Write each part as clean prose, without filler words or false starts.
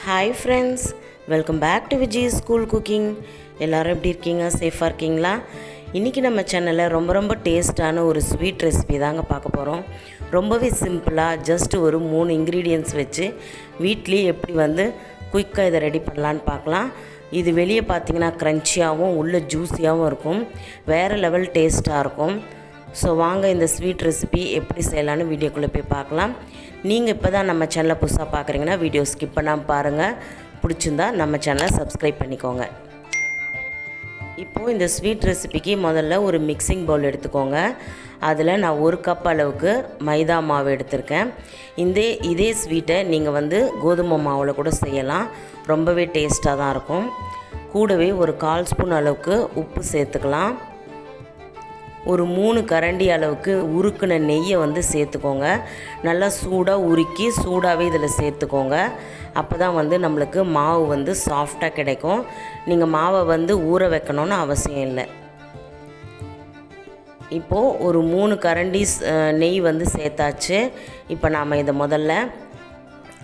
Hi friends, welcome back to Vijis School Cooking. எல்லாரும் எப்படி இருக்கீங்க? சேஃபாக இருக்கீங்களா? இன்றைக்கி நம்ம சேனலில் ரொம்ப டேஸ்ட்டான ஒரு ஸ்வீட் ரெசிபி தாங்க பார்க்க போகிறோம். ரொம்பவே சிம்பிளாக ஜஸ்ட் ஒரு 3 இன்க்ரீடியன்ட்ஸ் வச்சு வீட்லேயே எப்படி குயிக்காக இதை ரெடி பண்ணலான்னு பார்க்கலாம். இது வெளியே பார்த்திங்கன்னா க்ரன்ச்சியாகவும் உள்ளே ஜூஸியாகவும் இருக்கும். வேறு லெவல் டேஸ்ட்டாக இருக்கும். ஸோ வாங்க இந்த ஸ்வீட் ரெசிபி எப்படி செய்யலான்னு வீடியோக்குள்ளே போய் பார்க்கலாம். நீங்கள் இப்போ தான் நம்ம சேனலை புதுசாக பார்க்குறீங்கன்னா வீடியோ ஸ்கிப் பண்ணாமல் பாருங்கள். பிடிச்சிருந்தா நம்ம சேனலை சப்ஸ்கிரைப் பண்ணிக்கோங்க. இப்போது இந்த ஸ்வீட் ரெசிபிக்கு முதல்ல ஒரு மிக்சிங் பவுல் எடுத்துக்கோங்க. அதில் நான் 1 கப் அளவுக்கு மைதா மாவு எடுத்திருக்கேன். இதே ஸ்வீட்டை நீங்கள் கோதுமை மாவில் கூட செய்யலாம். ரொம்பவே டேஸ்ட்டாக தான் இருக்கும். கூடவே ஒரு 1/4 ஸ்பூன் அளவுக்கு உப்பு சேர்த்துக்கலாம். ஒரு 3 கரண்டி அளவுக்கு உருக்குன நெய்யை சேர்த்துக்கோங்க. நல்லா சூடாக உருக்கி சூடாகவே இதில் சேர்த்துக்கோங்க. அப்போ தான் நம்மளுக்கு மாவு சாஃப்டாக கிடைக்கும். நீங்கள் மாவை ஊற வைக்கணும்னு அவசியம் இல்லை. இப்போது ஒரு 3 கரண்டி நெய் சேர்த்தாச்சு. இப்போ நாம் இதை முதல்ல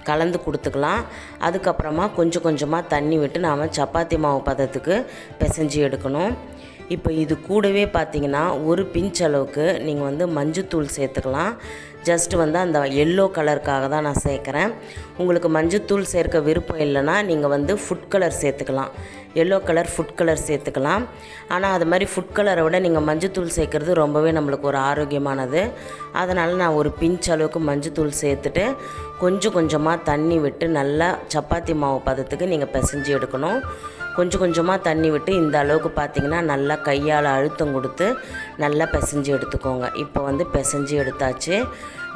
கலந்து கொடுத்துக்கலாம். அதுக்கப்புறமா கொஞ்சம் கொஞ்சமாக தண்ணி விட்டு நாம் சப்பாத்தி மாவு பதத்துக்கு பிசைஞ்சு எடுக்கணும். இப்போ இது கூடவே பார்த்திங்கன்னா ஒரு பிஞ்ச் அளவுக்கு நீங்கள் மஞ்சத்தூள் சேர்த்துக்கலாம். ஜஸ்ட் அந்த எல்லோ கலருக்காக தான் நான் சேர்க்குறேன். உங்களுக்கு மஞ்சத்தூள் சேர்க்க விருப்பம் இல்லைன்னா நீங்கள் ஃபுட் கலர் சேர்த்துக்கலாம். எல்லோ கலர் ஃபுட் கலர் சேர்த்துக்கலாம். ஆனால் அது மாதிரி ஃபுட் கலரை விட நீங்கள் மஞ்சத்தூள் சேர்க்குறது ரொம்பவே நம்மளுக்கு ஒரு ஆரோக்கியமானது. அதனால் நான் ஒரு பிஞ்ச் அளவுக்கு மஞ்சத்தூள் சேர்த்துட்டு கொஞ்சம் கொஞ்சமாக தண்ணி விட்டு நல்லா சப்பாத்தி மாவு பதத்துக்கு நீங்கள் பிசைஞ்சு எடுக்கணும். கொஞ்சம் கொஞ்சமாக தண்ணி விட்டு இந்த அளவுக்கு பார்த்திங்கன்னா நல்லா கையால் அழுத்தம் கொடுத்து நல்லா பிசைஞ்சு எடுத்துக்கோங்க. இப்போ பிசைஞ்சு எடுத்தாச்சு.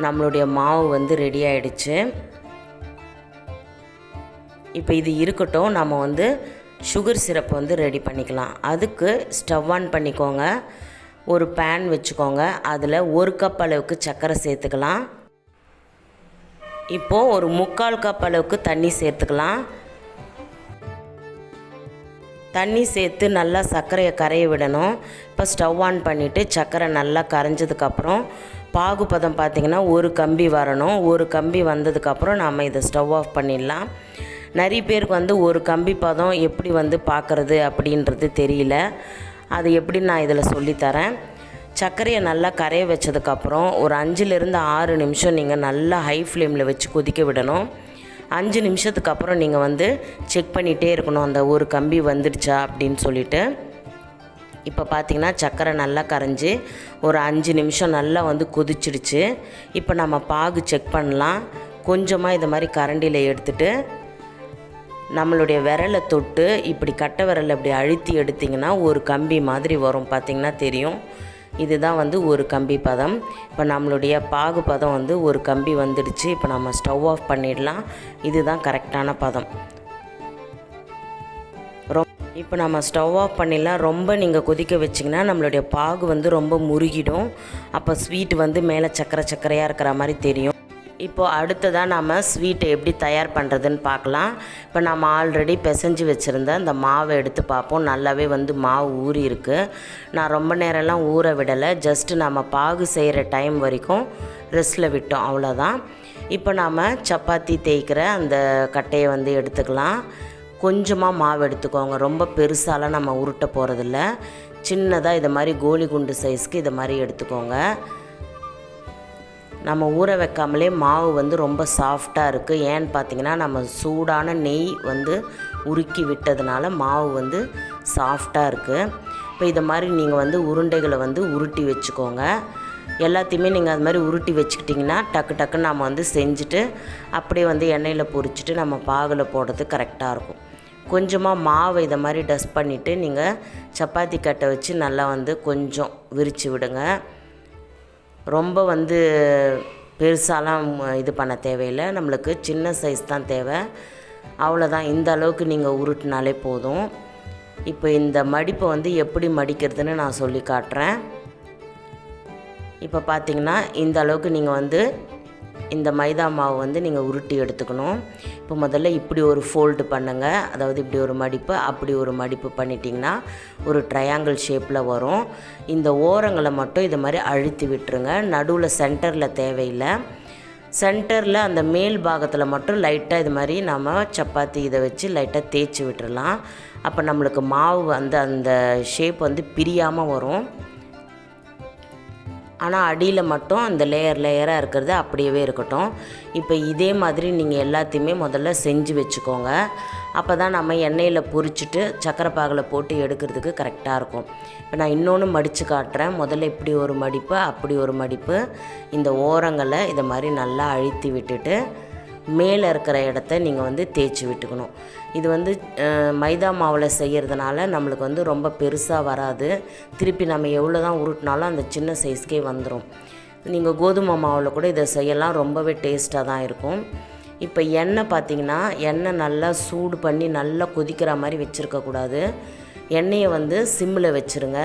நம்மளுடைய மாவு ரெடி ஆகிடுச்சு. இப்போ இது இருக்கட்டும். நம்ம சுகர் சிரப் ரெடி பண்ணிக்கலாம். அதுக்கு ஸ்டவ் ஆன் பண்ணிக்கோங்க. ஒரு பேன் வச்சுக்கோங்க. அதில் 1 கப் அளவுக்கு சர்க்கரை சேர்த்துக்கலாம். இப்போது ஒரு 3/4 கப் அளவுக்கு தண்ணி சேர்த்துக்கலாம். தண்ணி சேர்த்து நல்லா சர்க்கரையை கரைய விடணும். இப்போ ஸ்டவ் ஆன் பண்ணிவிட்டு சர்க்கரை நல்லா கரைஞ்சதுக்கப்புறம் பாகுபதம் பார்த்திங்கன்னா 1 கம்பி வரணும். 1 கம்பி வந்ததுக்கப்புறம் நாம் இதை ஸ்டவ் ஆஃப் பண்ணிடலாம். நிறைய பேருக்கு 1 கம்பி பதம் எப்படி பார்க்குறது அப்படின்றது தெரியல. அது எப்படி நான் இதில் சொல்லித்தரேன். சர்க்கரையை நல்லா கரைய வச்சதுக்கப்புறம் ஒரு 5லேருந்து 6 நிமிஷம் நீங்கள் நல்லா ஹை ஃப்ளேமில் வச்சு கொதிக்க விடணும். 5 நிமிஷத்துக்கு அப்புறம் நீங்கள் செக் பண்ணிகிட்டே இருக்கணும் அந்த 1 கம்பி வந்துடுச்சா அப்படின்னு சொல்லிவிட்டு. இப்போ பார்த்திங்கன்னா சர்க்கரை நல்லா கரைஞ்சி ஒரு 5 நிமிஷம் நல்லா கொதிச்சிடுச்சு. இப்போ நம்ம பாகு செக் பண்ணலாம். கொஞ்சமாக இது மாதிரி கரண்டியில் எடுத்துகிட்டு நம்மளுடைய விரலை தொட்டு இப்படி கட்டை விரலை இப்படி அழுத்தி எடுத்திங்கன்னா ஒரு கம்பி மாதிரி வரும். பார்த்திங்கன்னா தெரியும். இதுதான் 1 கம்பி பதம். இப்போ நம்மளுடைய பாகு பதம் 1 கம்பி வந்துடுச்சு. இப்போ நம்ம ஸ்டவ் ஆஃப் பண்ணிடலாம். இதுதான் கரெக்டான பதம். இப்போ நம்ம ஸ்டவ் ஆஃப் பண்ணிடலாம். ரொம்ப நீங்கள் கொதிக்க வச்சிங்கன்னா நம்மளுடைய பாகு ரொம்ப முருகிடும். அப்போ ஸ்வீட் மேலே சர்க்கரையாக இருக்கிற மாதிரி தெரியும். இப்போது அடுத்ததாக நம்ம ஸ்வீட்டை எப்படி தயார் பண்ணுறதுன்னு பார்க்கலாம். இப்போ நம்ம ஆல்ரெடி பிசைஞ்சு வச்சுருந்த இந்த மாவை எடுத்து பார்ப்போம். நல்லாவே மாவு ஊறி இருக்குது. நான் ரொம்ப நேரம்லாம் ஊற விடலை. ஜஸ்ட்டு நம்ம பாகு செய்கிற டைம் வரைக்கும் ரெஸ்ட்டில் விட்டோம், அவ்வளோதான். இப்போ நாம் சப்பாத்தி தேய்க்கிற அந்த கட்டையை எடுத்துக்கலாம். கொஞ்சமாக மாவு எடுத்துக்கோங்க. ரொம்ப பெருசாலாம் நம்ம உருட்ட போகிறதில்ல. சின்னதாக இதை மாதிரி கோலி குண்டு சைஸ்க்கு இதை மாதிரி எடுத்துக்கோங்க. நம்ம ஊற வைக்காமலே மாவு ரொம்ப சாஃப்டாக இருக்குது. ஏன்னு பார்த்திங்கன்னா நம்ம சூடான நெய் உருக்கி விட்டதுனால மாவு சாஃப்டாக இருக்குது. இப்போ இதை மாதிரி நீங்கள் உருண்டைகளை உருட்டி வச்சுக்கோங்க. எல்லாத்தையுமே நீங்கள் அது மாதிரி உருட்டி வச்சுக்கிட்டிங்கன்னா டக்குன்னு நம்ம செஞ்சுட்டு அப்படியே எண்ணெயில் பொரிச்சிட்டு நம்ம பாகில் போடுறது கரெக்டாக இருக்கும். கொஞ்சமாக மாவை இதை மாதிரி டஸ்ட் பண்ணிவிட்டு நீங்கள் சப்பாத்தி கட்டை வச்சு நல்லா கொஞ்சம் விரித்து விடுங்க. ரொம்ப பெருசாலாம் இது பண்ண தேவையில்லை. நம்மளுக்கு சின்ன சைஸ் தான் தேவை, அவ்வளோதான். இந்த அளவுக்கு நீங்கள் உருட்டினாலே போதும். இப்போ இந்த மடிப்பை எப்படி மடிக்கிறதுன்னு நான் சொல்லி காட்டுறேன். இப்போ பார்த்திங்கன்னா இந்த அளவுக்கு நீங்கள் இந்த மைதா மாவு நீங்கள் உருட்டி எடுத்துக்கணும். இப்போ முதல்ல இப்படி ஒரு ஃபோல்டு பண்ணுங்கள். அதாவது இப்படி ஒரு மடிப்பு அப்படி ஒரு மடிப்பு பண்ணிட்டிங்கன்னா ஒரு ட்ரையாங்கிள் ஷேப்பில் வரும். இந்த ஓரங்களை மட்டும் இது மாதிரி அழுத்தி விட்டுருங்க. நடுவில் சென்டரில் தேவையில்லை. சென்டரில் அந்த மேல் பாகத்தில் மட்டும் லைட்டாக இது மாதிரி நம்ம சப்பாத்தி இதை வச்சு லைட்டாக தேய்ச்சி விட்டுறலாம். அப்போ நம்மளுக்கு மாவு வந்து அந்த ஷேப் வந்து பிரியாமல் வரும். ஆனால் அடியில் மட்டும் அந்த லேயராக இருக்கிறது அப்படியே இருக்கட்டும். இப்போ இதே மாதிரி நீங்கள் எல்லாத்தையுமே முதல்ல செஞ்சு வச்சுக்கோங்க. அப்போ தான் நம்ம எண்ணெயில் பொரிச்சிட்டு சக்கரை பாகில் போட்டு எடுக்கிறதுக்கு கரெக்டாக இருக்கும். இப்போ நான் இன்னொன்று மடித்து காட்டுறேன். முதல்ல இப்படி ஒரு மடிப்பு, அப்படி ஒரு மடிப்பு. இந்த ஓரங்களை இதை மாதிரி நல்லா அழுத்தி விட்டுட்டு மேலே இருக்கிற இடத்த நீங்கள் வந்து தேய்ச்சி விட்டுக்கணும். இது வந்து மைதா மாவில் செய்கிறதுனால நம்மளுக்கு வந்து ரொம்ப பெருசாக வராது. திருப்பி நம்ம எவ்வளோ தான் உருட்டினாலும் அந்த சின்ன சைஸ்க்கே வந்துடும். நீங்கள் கோதுமை மாவில் கூட இதை செய்யலாம், ரொம்பவே டேஸ்ட்டாக தான் இருக்கும். இப்போ எண்ணெய் பார்த்திங்கன்னா எண்ணெய் நல்லா சூடு பண்ணி நல்லா கொதிக்கிற மாதிரி வச்சுருக்கக்கூடாது. எண்ணெயை வந்து சிம்மில் வச்சுருங்க.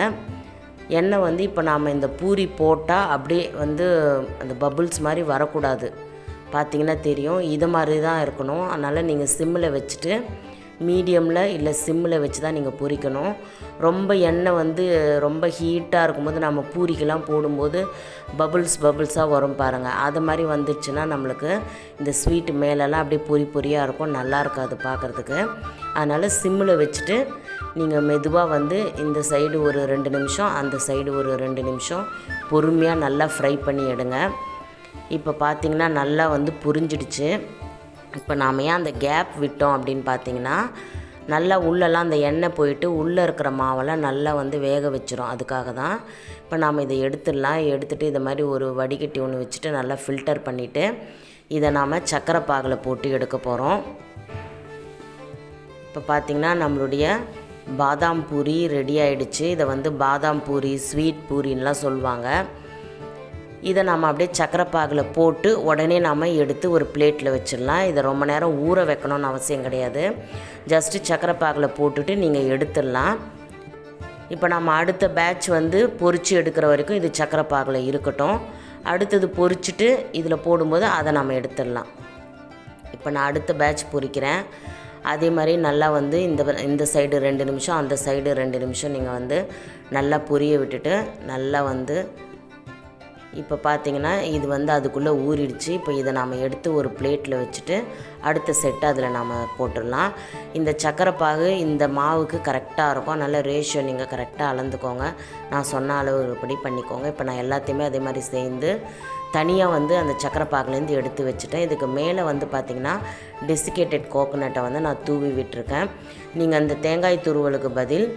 எண்ணெய் வந்து இப்போ நாம் இந்த பூரி போட்டால் அப்படியே வந்து அந்த பபுள்ஸ் மாதிரி வரக்கூடாது. பார்த்திங்கன்னா தெரியும், இது மாதிரி தான் இருக்கணும். அதனால் நீங்கள் சிம்மில் வச்சுட்டு மீடியமில் இல்லை சிம்மில் வச்சு தான் நீங்கள் பொரிக்கணும். ரொம்ப எண்ணெய் வந்து ரொம்ப ஹீட்டாக இருக்கும்போது நம்ம பூரிக்கெல்லாம் போடும்போது பபுள்ஸாக வரும் பாருங்கள். அது மாதிரி வந்துடுச்சுன்னா நம்மளுக்கு இந்த ஸ்வீட்டு மேலெல்லாம் அப்படியே பொரியாக இருக்கும், நல்லா இருக்காது பார்க்குறதுக்கு. அதனால் சிம்மில் வச்சுட்டு நீங்கள் மெதுவாக வந்து இந்த சைடு ஒரு 2 நிமிஷம், அந்த சைடு ஒரு 2 நிமிஷம் பொறுமையாக நல்லா ஃப்ரை பண்ணி எடுங்க. இப்போ பார்த்திங்கன்னா நல்லா வந்து புரிஞ்சிடுச்சு. இப்போ நாம் ஏன் அந்த கேப் விட்டோம் அப்படின்னு பார்த்திங்கன்னா, நல்லா உள்ளெல்லாம் அந்த எண்ணெய் போயிட்டு உள்ளே இருக்கிற மாவெல்லாம் நல்லா வந்து வேக வச்சிரும். அதுக்காக தான். இப்போ நாம் இதை எடுத்துடலாம். எடுத்துகிட்டு இதை மாதிரி ஒரு வடிகட்டி ஒன்று வச்சுட்டு நல்லா ஃபில்டர் பண்ணிவிட்டு இதை நாம் சக்கரை பாகில் போட்டு எடுக்க போகிறோம். இப்போ பார்த்திங்கன்னா நம்மளுடைய பாதாம் பூரி ரெடி ஆகிடுச்சு. இதை வந்து பாதாம் பூரி, ஸ்வீட் பூரின்லாம் சொல்லுவாங்க. இதை நம்ம அப்படியே சக்கரை பாகில் போட்டு உடனே நாம் எடுத்து ஒரு பிளேட்டில் வச்சிடலாம். இதை ரொம்ப நேரம் ஊற வைக்கணும்னு அவசியம் கிடையாது. ஜஸ்ட்டு சக்கரை பாகில் போட்டுட்டு நீங்கள் எடுத்துடலாம். இப்போ நம்ம அடுத்த பேட்ச் வந்து பொரித்து எடுக்கிற வரைக்கும் இது சக்கரை பாகில் இருக்கட்டும். அடுத்தது பொரிச்சிட்டு இதில் போடும்போது அதை நம்ம எடுத்துடலாம். இப்போ நான் அடுத்த பேட்ச் பொரிக்கிறேன். அதே மாதிரி நல்லா வந்து இந்த சைடு 2 நிமிஷம், அந்த சைடு 2 நிமிஷம் நீங்கள் வந்து நல்லா பொரிய விட்டுட்டு நல்லா வந்து இப்போ பார்த்திங்கன்னா இது வந்து அதுக்குள்ளே ஊறிடுச்சு. இப்போ இதை நாம் எடுத்து ஒரு பிளேட்டில் வச்சுட்டு அடுத்த செட்டு அதில் நாம் போட்டுடலாம். இந்த சக்கரை பாகு இந்த மாவுக்கு கரெக்டாக இருக்கும். நல்ல ரேஷியோ நீங்கள் கரெக்டாக அளந்துக்கோங்க. நான் சொன்ன அளவுப்படி பண்ணிக்கோங்க. இப்போ நான் எல்லாத்தையுமே அதே மாதிரி சேர்ந்து தனியாக வந்து அந்த சக்கரை பாகுலேருந்து எடுத்து வச்சுட்டேன். இதுக்கு மேலே வந்து பார்த்திங்கன்னா டெசிகேட்டட் கோகோனட்டை வந்து நான் தூவி விட்டுருக்கேன். நீங்கள் அந்த தேங்காய் துருவலுக்கு பதில்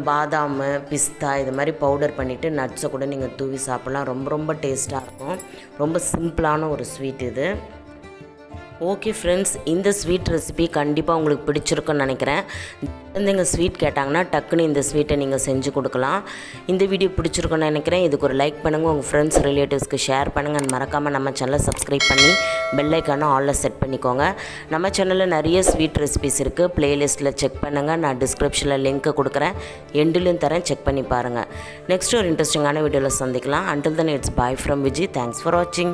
பாதாம், பிஸ்தா இது மாதிரி பவுடர் பண்ணிவிட்டு நட்ஸை கூட நீங்கள் தூவி சாப்பிட்லாம். ரொம்ப டேஸ்ட்டாக இருக்கும். ரொம்ப சிம்பிளான ஒரு ஸ்வீட் இது. ஓகே ஃப்ரெண்ட்ஸ், இந்த ஸ்வீட் ரெசிபி கண்டிப்பாக உங்களுக்கு பிடிச்சிருக்குன்னு நினைக்கிறேன். குழந்தைங்க ஸ்வீட் கேட்டாங்கன்னா டக்குன்னு இந்த ஸ்வீட்டை நீங்கள் செஞ்சு கொடுக்கலாம். இந்த வீடியோ பிடிச்சிருக்குன்னு நினைக்கிறேன். இதுக்கு ஒரு லைக் பண்ணுங்கள், உங்கள் ஃப்ரெண்ட்ஸ் ரிலேட்டிவ்ஸ்க்கு ஷேர் பண்ணுங்கள். அண்ட் மறக்காமல் நம்ம சேனலை சப்ஸ்கிரைப் பண்ணி பெல் ஐக்கானை ஆலில் செட் பண்ணிக்கோங்க. நம்ம சேனலில் நிறைய ஸ்வீட் ரெசிபிஸ் இருக்குது, ப்ளேலிஸ்ட்டில் செக் பண்ணுங்கள். நான் டிஸ்கிரிப்ஷனில் லிங்க்கை கொடுக்குறேன், எண்டிலையும் தரேன், செக் பண்ணி பாருங்கள். நெக்ஸ்ட் ஒரு இன்ட்ரெஸ்டிங்கான வீடியோவில் சந்திக்கலாம். Until then, it's bye from Vijis. Thanks for watching.